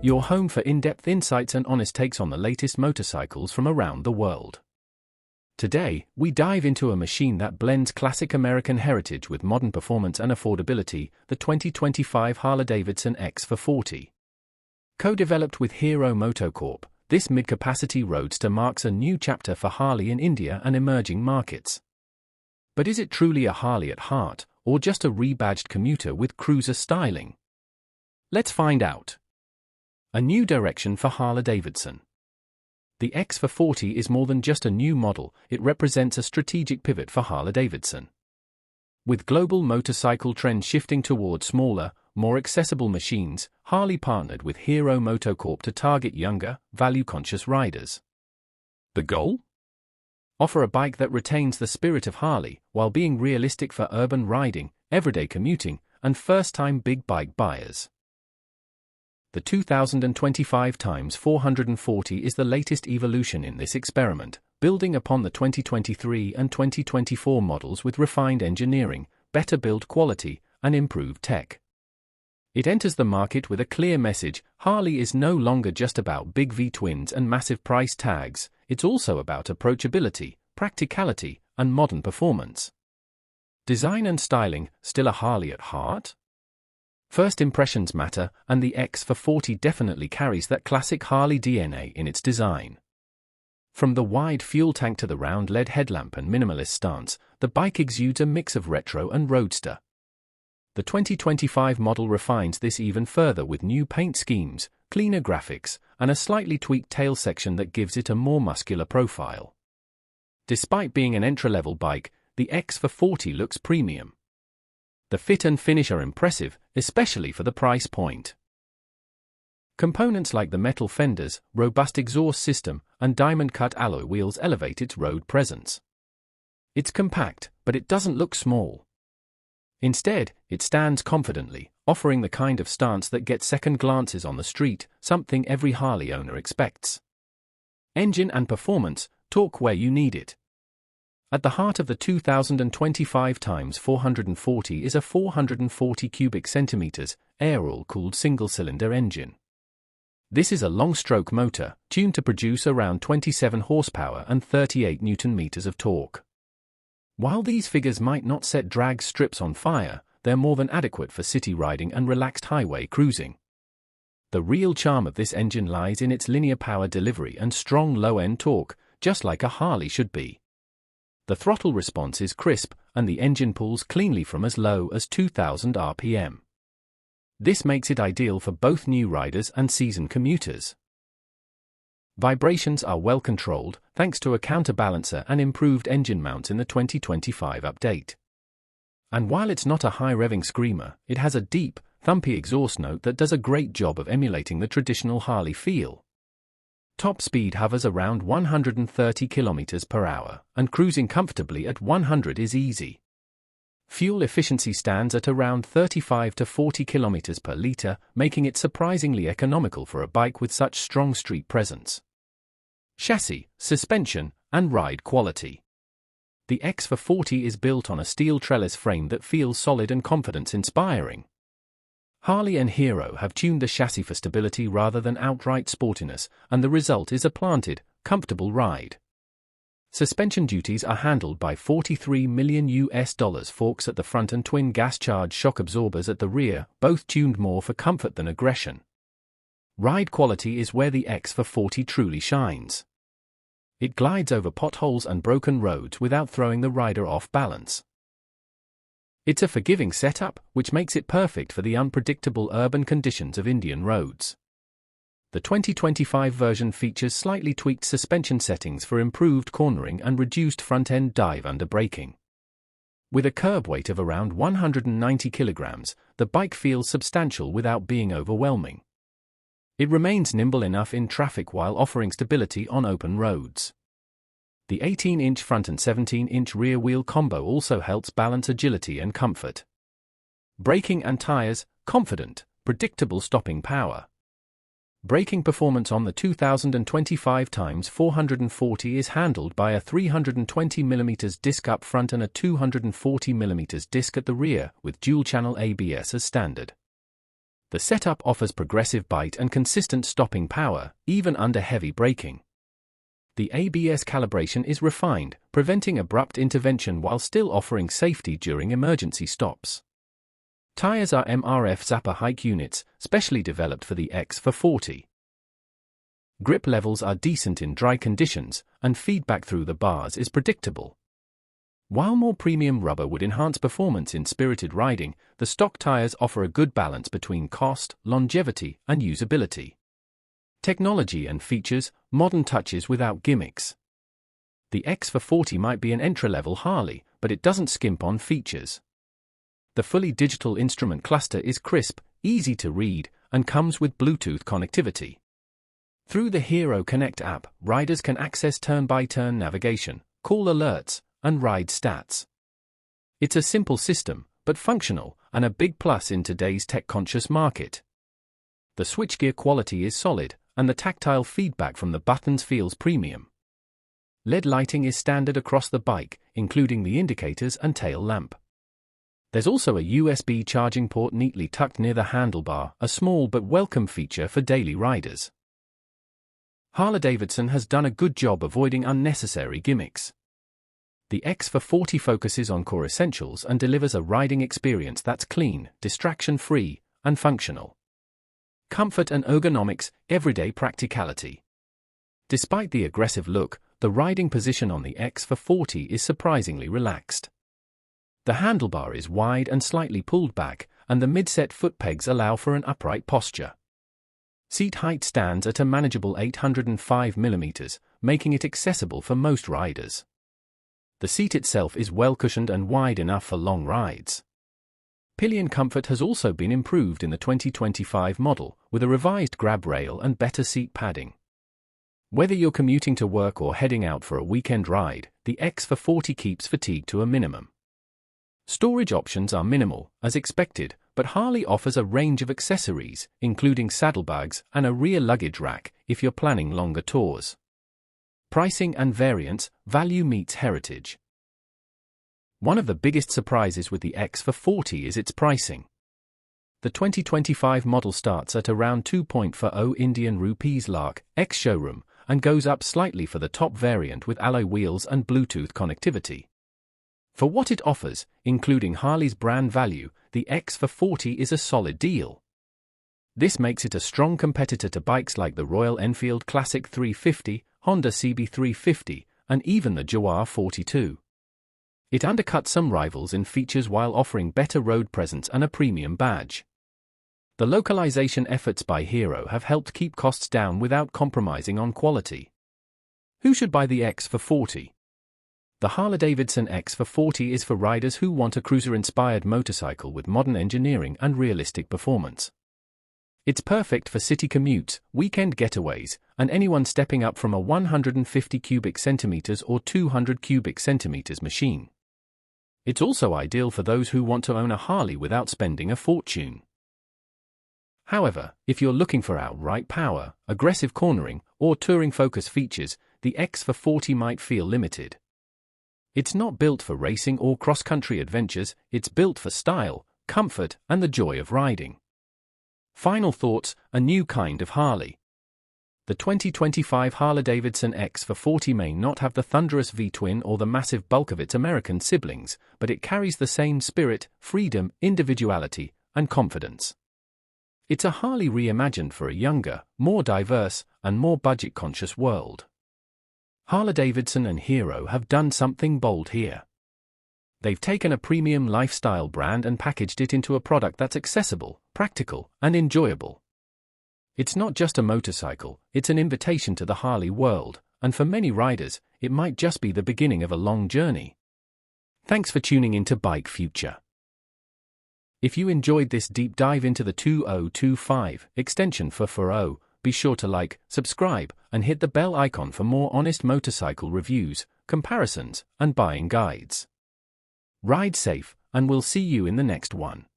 your home for in-depth insights and honest takes on the latest motorcycles from around the world. Today, we dive into a machine that blends classic American heritage with modern performance and affordability, the 2025 Harley Davidson X440. Co-developed with Hero MotoCorp, this mid-capacity roadster marks a new chapter for Harley in India and emerging markets. But is it truly a Harley at heart, or just a rebadged commuter with cruiser styling? Let's find out. A new direction for Harley Davidson. The X440 is more than just a new model, it represents a strategic pivot for Harley Davidson. With global motorcycle trends shifting toward smaller, more accessible machines, Harley partnered with Hero MotoCorp to target younger, value-conscious riders. The goal? Offer a bike that retains the spirit of Harley, while being realistic for urban riding, everyday commuting, and first-time big bike buyers. The 2025 x440 is the latest evolution in this experiment, building upon the 2023 and 2024 models with refined engineering, better build quality, and improved tech. It enters the market with a clear message: Harley is no longer just about big V-twins and massive price tags, it's also about approachability, practicality, and modern performance. Design and styling, still a Harley at heart? First impressions matter, and the X440 definitely carries that classic Harley DNA in its design. From the wide fuel tank to the round LED headlamp and minimalist stance, the bike exudes a mix of retro and roadster. The 2025 model refines this even further with new paint schemes, cleaner graphics, and a slightly tweaked tail section that gives it a more muscular profile. Despite being an entry-level bike, the X440 looks premium. The fit and finish are impressive, especially for the price point. Components like the metal fenders, robust exhaust system, and diamond-cut alloy wheels elevate its road presence. It's compact, but it doesn't look small. Instead, it stands confidently, offering the kind of stance that gets second glances on the street, something every Harley owner expects. Engine and performance, torque where you need it. At the heart of the 2025 x440 is a 440 cubic centimeters, air-cooled single-cylinder engine. This is a long-stroke motor, tuned to produce around 27 horsepower and 38 Nm of torque. While these figures might not set drag strips on fire, they're more than adequate for city riding and relaxed highway cruising. The real charm of this engine lies in its linear power delivery and strong low-end torque, just like a Harley should be. The throttle response is crisp, and the engine pulls cleanly from as low as 2,000 RPM. This makes it ideal for both new riders and seasoned commuters. Vibrations are well controlled, thanks to a counterbalancer and improved engine mounts in the 2025 update. And while it's not a high-revving screamer, it has a deep, thumpy exhaust note that does a great job of emulating the traditional Harley feel. Top speed hovers around 130 km/h, and cruising comfortably at 100 is easy. Fuel efficiency stands at around 35 to 40 km per litre, making it surprisingly economical for a bike with such strong street presence. Chassis, suspension, and ride quality. The X440 is built on a steel trellis frame that feels solid and confidence-inspiring. Harley and Hero have tuned the chassis for stability rather than outright sportiness, and the result is a planted, comfortable ride. Suspension duties are handled by $43 million forks at the front and twin gas-charged shock absorbers at the rear, both tuned more for comfort than aggression. Ride quality is where the X440 truly shines. It glides over potholes and broken roads without throwing the rider off balance. It's a forgiving setup, which makes it perfect for the unpredictable urban conditions of Indian roads. The 2025 version features slightly tweaked suspension settings for improved cornering and reduced front-end dive under braking. With a curb weight of around 190 kilograms, the bike feels substantial without being overwhelming. It remains nimble enough in traffic while offering stability on open roads. The 18-inch front and 17-inch rear wheel combo also helps balance agility and comfort. Braking and tires, confident, predictable stopping power. Braking performance on the 2025 x440 is handled by a 320mm disc up front and a 240mm disc at the rear, with dual-channel ABS as standard. The setup offers progressive bite and consistent stopping power, even under heavy braking. The ABS calibration is refined, preventing abrupt intervention while still offering safety during emergency stops. Tires are MRF Zappa hike units, specially developed for the X440. Grip levels are decent in dry conditions, and feedback through the bars is predictable. While more premium rubber would enhance performance in spirited riding, the stock tires offer a good balance between cost, longevity, and usability. Technology and features, modern touches without gimmicks. The X440 might be an entry-level Harley, but it doesn't skimp on features. The fully digital instrument cluster is crisp, easy to read, and comes with Bluetooth connectivity. Through the Hero Connect app, riders can access turn-by-turn navigation, call alerts, and ride stats. It's a simple system, but functional, and a big plus in today's tech-conscious market. The switchgear quality is solid, and the tactile feedback from the buttons feels premium. LED lighting is standard across the bike, including the indicators and tail lamp. There's also a USB charging port neatly tucked near the handlebar, a small but welcome feature for daily riders. Harley Davidson has done a good job avoiding unnecessary gimmicks. The X440 focuses on core essentials and delivers a riding experience that's clean, distraction-free, and functional. Comfort and ergonomics, everyday practicality. Despite the aggressive look, the riding position on the X440 is surprisingly relaxed. The handlebar is wide and slightly pulled back, and the mid-set foot pegs allow for an upright posture. Seat height stands at a manageable 805 mm, making it accessible for most riders. The seat itself is well cushioned and wide enough for long rides. Pillion comfort has also been improved in the 2025 model, with a revised grab rail and better seat padding. Whether you're commuting to work or heading out for a weekend ride, the X440 keeps fatigue to a minimum. Storage options are minimal, as expected, but Harley offers a range of accessories, including saddlebags and a rear luggage rack, if you're planning longer tours. Pricing and variants, value meets heritage. One of the biggest surprises with the X440 is its pricing. The 2025 model starts at around 2.40 Indian rupees lakh, ex-showroom, and goes up slightly for the top variant with alloy wheels and Bluetooth connectivity. For what it offers, including Harley's brand value, the X440 is a solid deal. This makes it a strong competitor to bikes like the Royal Enfield Classic 350, Honda CB350, and even the Jaguar 42. It undercuts some rivals in features while offering better road presence and a premium badge. The localization efforts by Hero have helped keep costs down without compromising on quality. Who should buy the X440? The Harley Davidson X440 is for riders who want a cruiser-inspired motorcycle with modern engineering and realistic performance. It's perfect for city commutes, weekend getaways, and anyone stepping up from a 150 cubic centimeters or 200 cubic centimeters machine. It's also ideal for those who want to own a Harley without spending a fortune. However, if you're looking for outright power, aggressive cornering, or touring-focused features, the X440 might feel limited. It's not built for racing or cross-country adventures, it's built for style, comfort, and the joy of riding. Final thoughts, a new kind of Harley. The 2025 Harley Davidson X440 may not have the thunderous V-twin or the massive bulk of its American siblings, but it carries the same spirit, freedom, individuality, and confidence. It's a Harley reimagined for a younger, more diverse, and more budget-conscious world. Harley Davidson and Hero have done something bold here. They've taken a premium lifestyle brand and packaged it into a product that's accessible, practical, and enjoyable. It's not just a motorcycle, it's an invitation to the Harley world, and for many riders, it might just be the beginning of a long journey. Thanks for tuning into Bike Future. If you enjoyed this deep dive into the 2025 extension for 40, be sure to like, subscribe, and hit the bell icon for more honest motorcycle reviews, comparisons, and buying guides. Ride safe, and we'll see you in the next one.